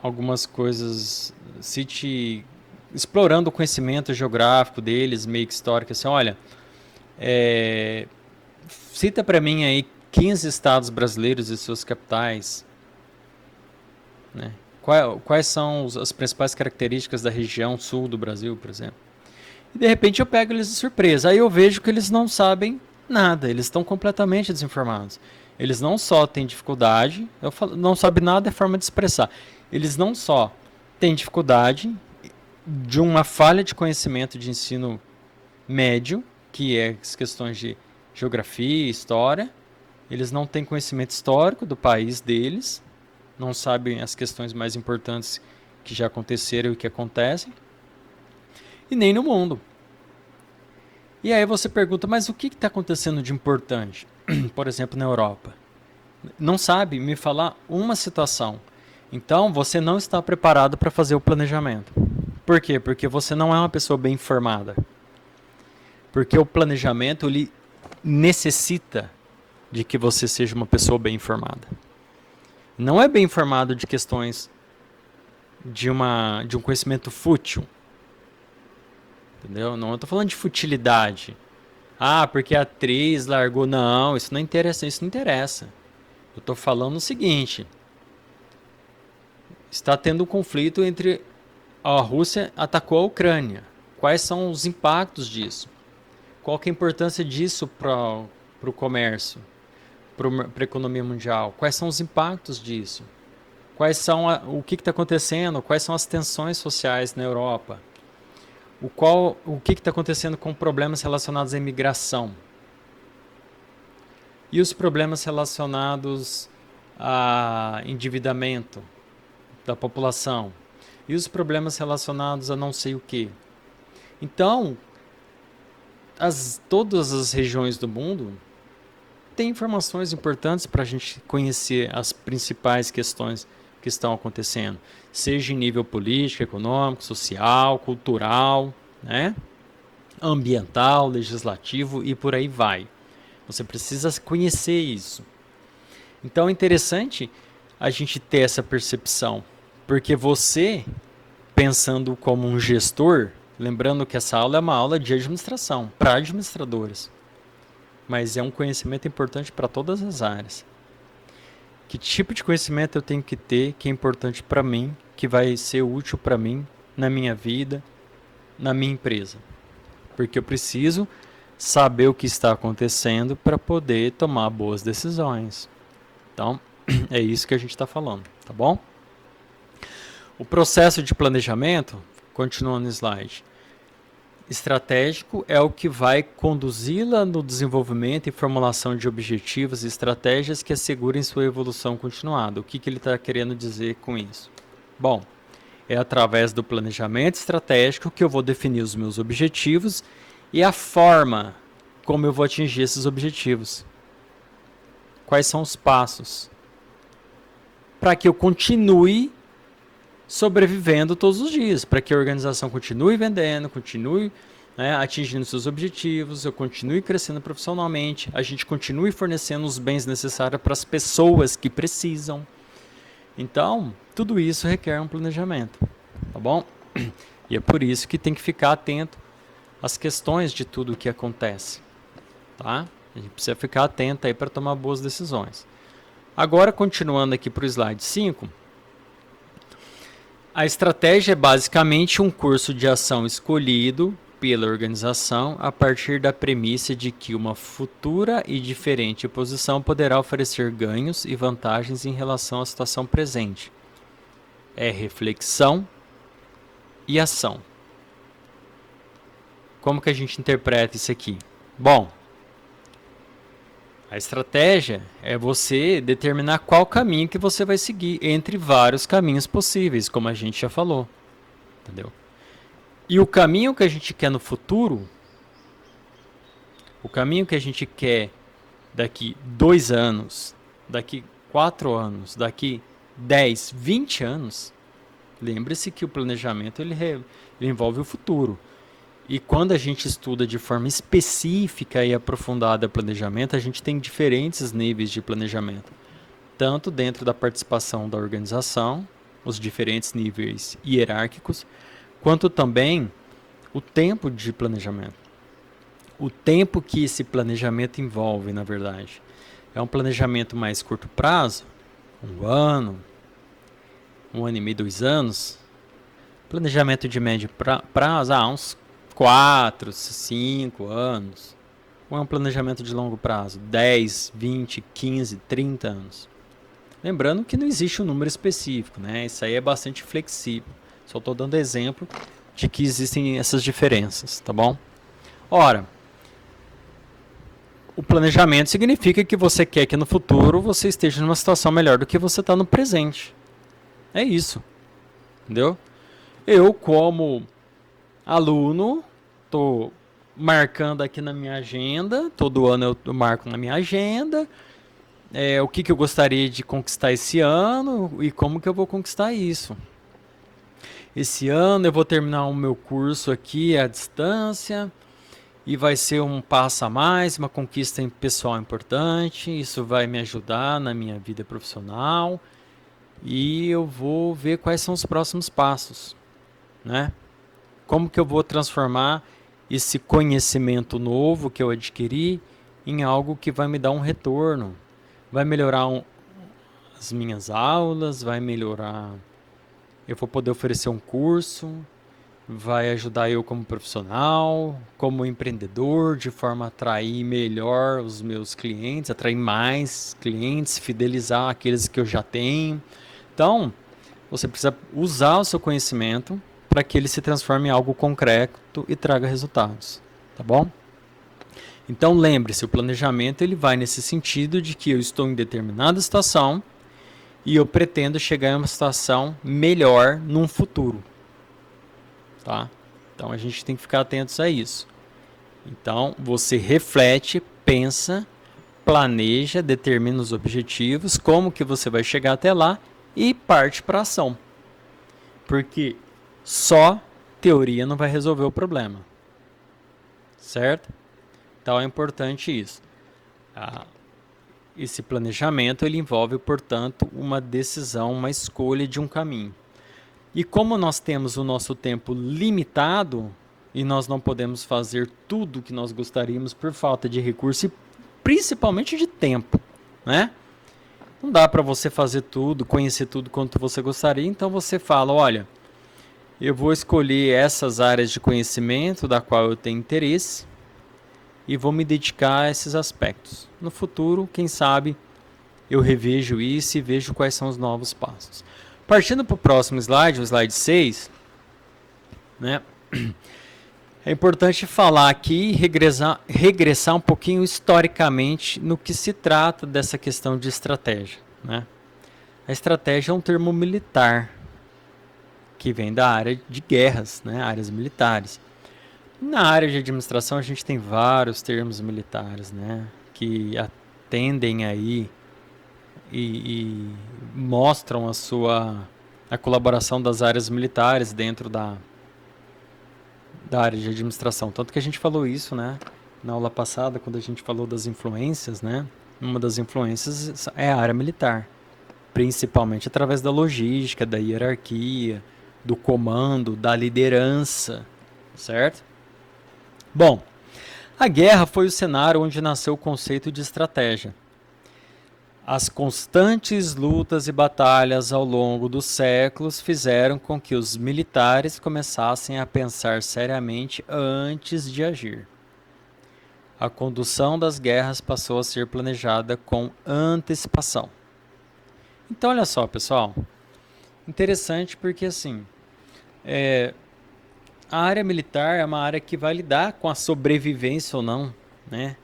algumas coisas, cite explorando o conhecimento geográfico deles, meio que histórico, assim, olha, cita para mim aí 15 estados brasileiros e suas capitais, né? Quais são as principais características da região sul do Brasil, por exemplo? E de repente eu pego eles de surpresa, aí eu vejo que eles não sabem nada, eles estão completamente desinformados. Eles não só têm dificuldade, não sabem nada é forma de expressar, eles não só têm dificuldade de uma falha de conhecimento de ensino médio, que é as questões de geografia, história, eles não têm conhecimento histórico do país deles, não sabem as questões mais importantes que já aconteceram e que acontecem, e nem no mundo. E aí você pergunta, mas o que está acontecendo de importante? Por exemplo, na Europa. Não sabe me falar uma situação. Então, você não está preparado para fazer o planejamento. Por quê? Porque você não é uma pessoa bem informada. Porque o planejamento ele necessita de que você seja uma pessoa bem informada. Não é bem informado de questões de um conhecimento fútil. Entendeu? Não estou falando de futilidade. Ah, porque a atriz largou. Não, isso não interessa. Isso não interessa. Eu estou falando o seguinte. Está tendo um conflito entre a Rússia atacou a Ucrânia. Quais são os impactos disso? Qual que é a importância disso para o comércio, para a economia mundial? Quais são os impactos disso? O que está acontecendo? Quais são as tensões sociais na Europa? O que está acontecendo com problemas relacionados à imigração? E os problemas relacionados a endividamento da população? E os problemas relacionados a não sei o que? Então, todas as regiões do mundo têm informações importantes para a gente conhecer as principais questões que estão acontecendo, seja em nível político, econômico, social, cultural, né? Ambiental, legislativo e por aí vai. Você precisa conhecer isso. Então é interessante a gente ter essa percepção, porque você, pensando como um gestor, lembrando que essa aula é uma aula de administração, para administradores, mas é um conhecimento importante para todas as áreas. Que tipo de conhecimento eu tenho que ter, que é importante para mim, que vai ser útil para mim, na minha vida, na minha empresa. Porque eu preciso saber o que está acontecendo para poder tomar boas decisões. Então, é isso que a gente está falando, tá bom? O processo de planejamento, continuando no slide, estratégico é o que vai conduzi-la no desenvolvimento e formulação de objetivos e estratégias que assegurem sua evolução continuada. O que ele está querendo dizer com isso? Bom, é através do planejamento estratégico que eu vou definir os meus objetivos e a forma como eu vou atingir esses objetivos. Quais são os passos para que eu continue sobrevivendo todos os dias, para que a organização continue vendendo, continue atingindo seus objetivos, eu continue crescendo profissionalmente, a gente continue fornecendo os bens necessários para as pessoas que precisam. Então, tudo isso requer um planejamento, tá bom? E é por isso que tem que ficar atento às questões de tudo o que acontece, tá? A gente precisa ficar atento aí para tomar boas decisões. Agora, continuando aqui para o slide 5, a estratégia é basicamente um curso de ação escolhido pela organização a partir da premissa de que uma futura e diferente posição poderá oferecer ganhos e vantagens em relação à situação presente. É reflexão e ação. Como que a gente interpreta isso aqui? Bom, a estratégia é você determinar qual caminho que você vai seguir entre vários caminhos possíveis, como a gente já falou. Entendeu? E o caminho que a gente quer no futuro, o caminho que a gente quer daqui 2 anos, daqui 4 anos, daqui 10, 20 anos, lembre-se que o planejamento ele envolve o futuro. E quando a gente estuda de forma específica e aprofundada o planejamento, a gente tem diferentes níveis de planejamento. Tanto dentro da participação da organização, os diferentes níveis hierárquicos, quanto também o tempo de planejamento. O tempo que esse planejamento envolve, na verdade. É um planejamento mais curto prazo, 1 ano, 1 ano e meio, 2 anos. Planejamento de médio prazo, uns 4, 5 anos. Ou é um planejamento de longo prazo? 10, 20, 15, 30 anos. Lembrando que não existe um número específico, né? Isso aí é bastante flexível. Só estou dando exemplo de que existem essas diferenças, tá bom? Ora, o planejamento significa que você quer que no futuro você esteja numa situação melhor do que você está no presente. É isso. Entendeu? Eu, como aluno, estou marcando aqui na minha agenda, todo ano eu marco na minha agenda, o que, que eu gostaria de conquistar esse ano e como que eu vou conquistar isso. Esse ano eu vou terminar o meu curso aqui à distância e vai ser um passo a mais, uma conquista pessoal importante. Isso vai me ajudar na minha vida profissional e eu vou ver quais são os próximos passos, né? Como que eu vou transformar esse conhecimento novo que eu adquiri em algo que vai me dar um retorno, vai melhorar as minhas aulas, vai melhorar, eu vou poder oferecer um curso, vai ajudar eu como profissional, como empreendedor, de forma a atrair melhor os meus clientes, atrair mais clientes, fidelizar aqueles que eu já tenho. Então, você precisa usar o seu conhecimento para que ele se transforme em algo concreto e traga resultados, tá bom? Então lembre-se, o planejamento ele vai nesse sentido de que eu estou em determinada situação e eu pretendo chegar em uma situação melhor num futuro, tá? Então a gente tem que ficar atentos a isso. Então você reflete, pensa, planeja, determina os objetivos, como que você vai chegar até lá e parte para ação. Porque só teoria não vai resolver o problema, certo? Então é importante isso. Esse planejamento ele envolve, portanto, uma decisão, uma escolha de um caminho. E como nós temos o nosso tempo limitado e nós não podemos fazer tudo o que nós gostaríamos por falta de recurso e principalmente de tempo, né? Não dá para você fazer tudo, conhecer tudo quanto você gostaria, então você fala, olha, eu vou escolher essas áreas de conhecimento da qual eu tenho interesse e vou me dedicar a esses aspectos. No futuro, quem sabe, eu revejo isso e vejo quais são os novos passos. Partindo para o próximo slide, o slide 6, né? É importante falar aqui e regressar um pouquinho historicamente no que se trata dessa questão de estratégia, né? A estratégia é um termo militar que vem da área de guerras, né? Áreas militares. Na área de administração a gente tem vários termos militares, né? Que atendem aí e mostram a colaboração das áreas militares dentro da área de administração. Tanto que a gente falou isso, né? Na aula passada, quando a gente falou das influências, né? Uma das influências é a área militar, principalmente através da logística, da hierarquia, do comando, da liderança, certo? Bom, a guerra foi o cenário onde nasceu o conceito de estratégia. As constantes lutas e batalhas ao longo dos séculos fizeram com que os militares começassem a pensar seriamente antes de agir. A condução das guerras passou a ser planejada com antecipação. Então, olha só, pessoal, interessante porque assim, a área militar é uma área que vai lidar com a sobrevivência ou não, né?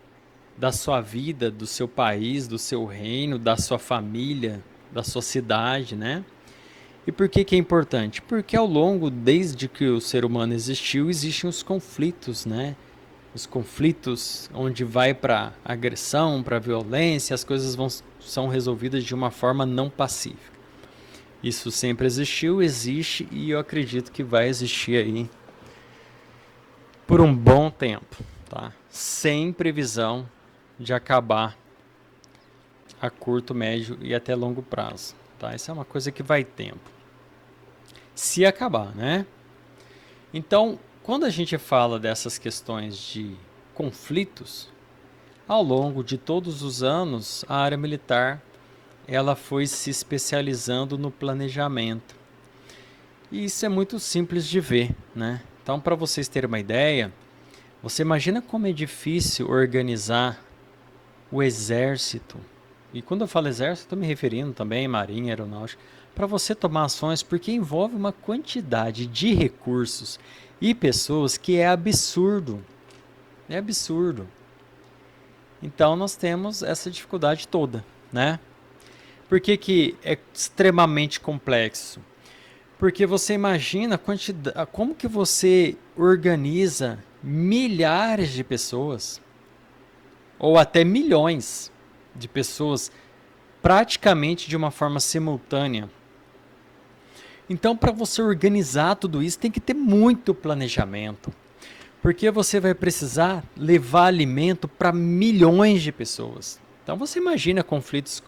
Da sua vida, do seu país, do seu reino, da sua família, da sua cidade, né? E por que que é importante? Porque ao longo, desde que o ser humano existiu, existem os conflitos, né? Os conflitos onde vai para agressão, para violência, as coisas são resolvidas de uma forma não pacífica. Isso sempre existiu, existe e eu acredito que vai existir aí por um bom tempo, tá? Sem previsão de acabar a curto, médio e até longo prazo, tá? Isso é uma coisa que vai tempo. Se acabar, né? Então, quando a gente fala dessas questões de conflitos, ao longo de todos os anos, a área militar ela foi se especializando no planejamento. E isso é muito simples de ver, né? Então, para vocês terem uma ideia, você imagina como é difícil organizar o exército. E quando eu falo exército, estou me referindo também à marinha, aeronáutica, para você tomar ações, porque envolve uma quantidade de recursos e pessoas que é absurdo. É absurdo. Então nós temos essa dificuldade toda, né? Por que que é extremamente complexo? Porque você imagina como que você organiza milhares de pessoas, ou até milhões de pessoas praticamente de uma forma simultânea. Então, para você organizar tudo isso, tem que ter muito planejamento, porque você vai precisar levar alimento para milhões de pessoas. Então, você imagina conflitos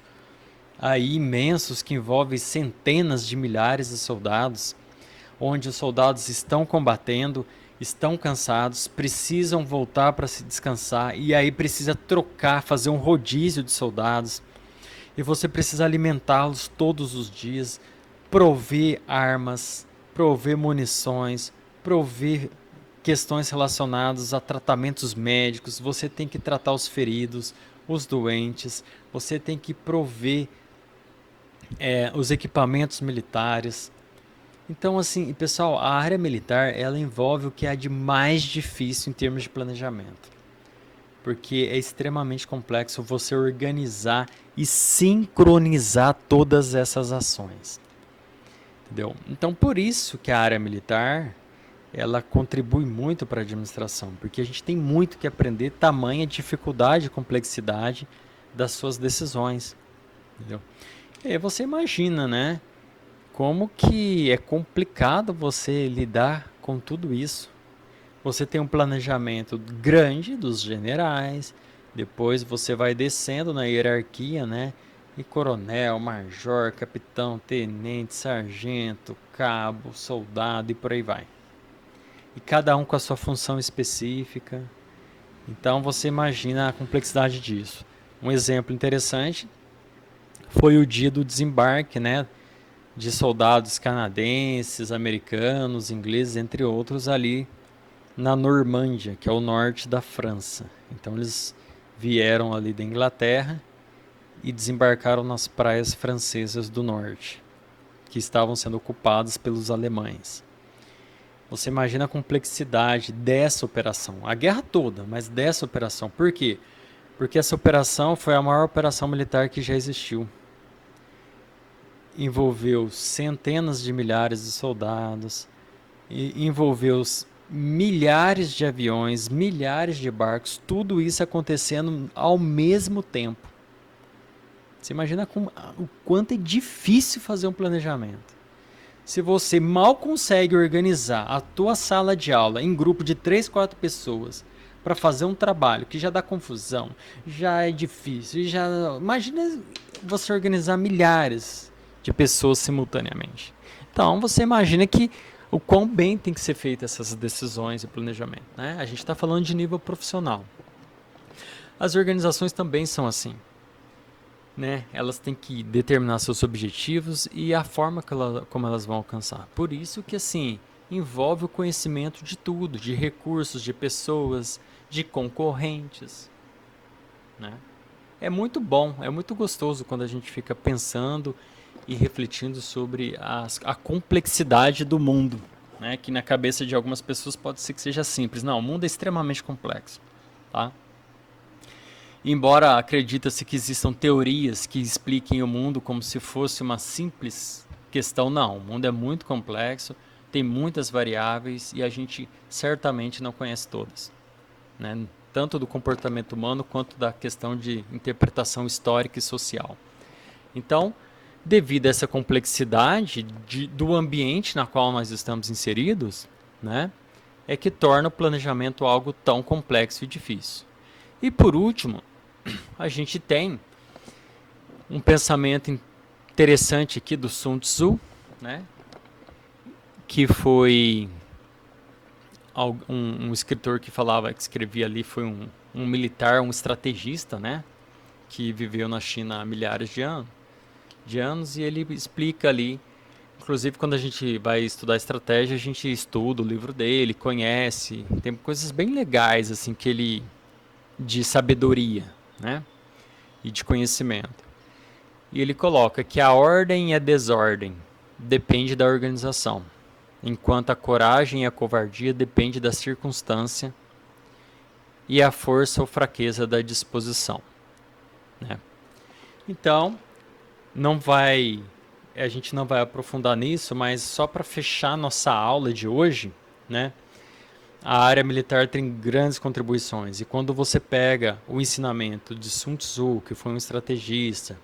aí imensos que envolvem centenas de milhares de soldados, onde os soldados estão combatendo, estão cansados, precisam voltar para se descansar e aí precisa trocar, fazer um rodízio de soldados. E você precisa alimentá-los todos os dias, prover armas, prover munições, prover questões relacionadas a tratamentos médicos. Você tem que tratar os feridos, os doentes, você tem que prover os equipamentos militares. Então, assim, pessoal, a área militar, ela envolve o que há de mais difícil em termos de planejamento. Porque é extremamente complexo você organizar e sincronizar todas essas ações. Entendeu? Então, por isso que a área militar, ela contribui muito para a administração, porque a gente tem muito que aprender, tamanha dificuldade e complexidade das suas decisões. Entendeu? E aí você imagina, né? Como que é complicado você lidar com tudo isso. Você tem um planejamento grande dos generais, depois você vai descendo na hierarquia, né? E coronel, major, capitão, tenente, sargento, cabo, soldado e por aí vai. E cada um com a sua função específica. Então você imagina a complexidade disso. Um exemplo interessante foi o dia do desembarque, né? De soldados canadenses, americanos, ingleses, entre outros, ali na Normândia, que é o norte da França. Então eles vieram ali da Inglaterra e desembarcaram nas praias francesas do norte, que estavam sendo ocupadas pelos alemães. Você imagina a complexidade dessa operação, a guerra toda, mas dessa operação. Por quê? Porque essa operação foi a maior operação militar que já existiu. Envolveu centenas de milhares de soldados, e envolveu milhares de aviões, milhares de barcos, tudo isso acontecendo ao mesmo tempo. Você imagina o quanto é difícil fazer um planejamento. Se você mal consegue organizar a tua sala de aula em grupo de 3, 4 pessoas para fazer um trabalho que já dá confusão, já é difícil, imagina você organizar milhares de pessoas simultaneamente. Então você imagina que o quão bem tem que ser feitas essas decisões e planejamento, né? A gente está falando de nível profissional. As organizações também são assim, né? Elas têm que determinar seus objetivos e a forma como elas vão alcançar. Por isso que assim envolve o conhecimento de tudo, de recursos, de pessoas, de concorrentes, né? É muito bom, é muito gostoso quando a gente fica pensando e refletindo sobre a complexidade do mundo, né? Que na cabeça de algumas pessoas pode ser que seja simples. Não, o mundo é extremamente complexo, tá? Embora acredita-se que existam teorias que expliquem o mundo como se fosse uma simples questão, não. O mundo é muito complexo, tem muitas variáveis e a gente certamente não conhece todas, né? Tanto do comportamento humano quanto da questão de interpretação histórica e social. Então, devido a essa complexidade do ambiente na qual nós estamos inseridos, né, é que torna o planejamento algo tão complexo e difícil. E por último, a gente tem um pensamento interessante aqui do Sun Tzu, né, que foi um escritor que escrevia ali, foi um militar, um estrategista, né, que viveu na China há milhares de anos, e ele explica ali, inclusive quando a gente vai estudar estratégia, a gente estuda o livro dele, conhece, tem coisas bem legais assim que ele de sabedoria, né, e de conhecimento. E ele coloca que a ordem e a desordem depende da organização, enquanto a coragem e a covardia dependem da circunstância e a força ou fraqueza da disposição, né? Então, a gente não vai aprofundar nisso, mas só para fechar nossa aula de hoje, né? A área militar tem grandes contribuições, e quando você pega o ensinamento de Sun Tzu, que foi um estrategista,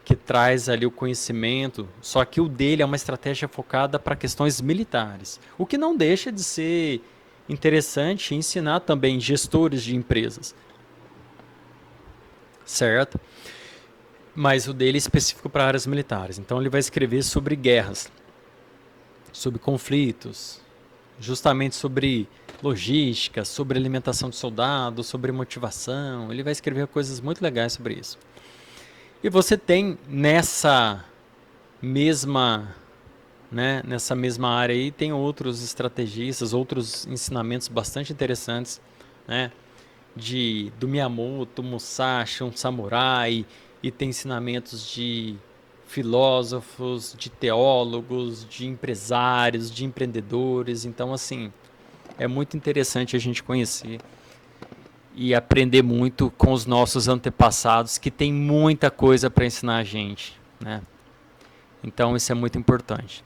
que traz ali o conhecimento, só que o dele é uma estratégia focada para questões militares, o que não deixa de ser interessante ensinar também gestores de empresas, certo? Mas o dele é específico para áreas militares, então ele vai escrever sobre guerras, sobre conflitos, justamente sobre logística, sobre alimentação de soldados, sobre motivação, ele vai escrever coisas muito legais sobre isso. E você tem mesma, nessa mesma área aí, tem outros estrategistas, outros ensinamentos bastante interessantes, né? Do Miyamoto, Musashi, um samurai, e tem ensinamentos de filósofos, de teólogos, de empresários, de empreendedores. Então, assim, é muito interessante a gente conhecer e aprender muito com os nossos antepassados, que tem muita coisa para ensinar a gente, né? Então, isso é muito importante.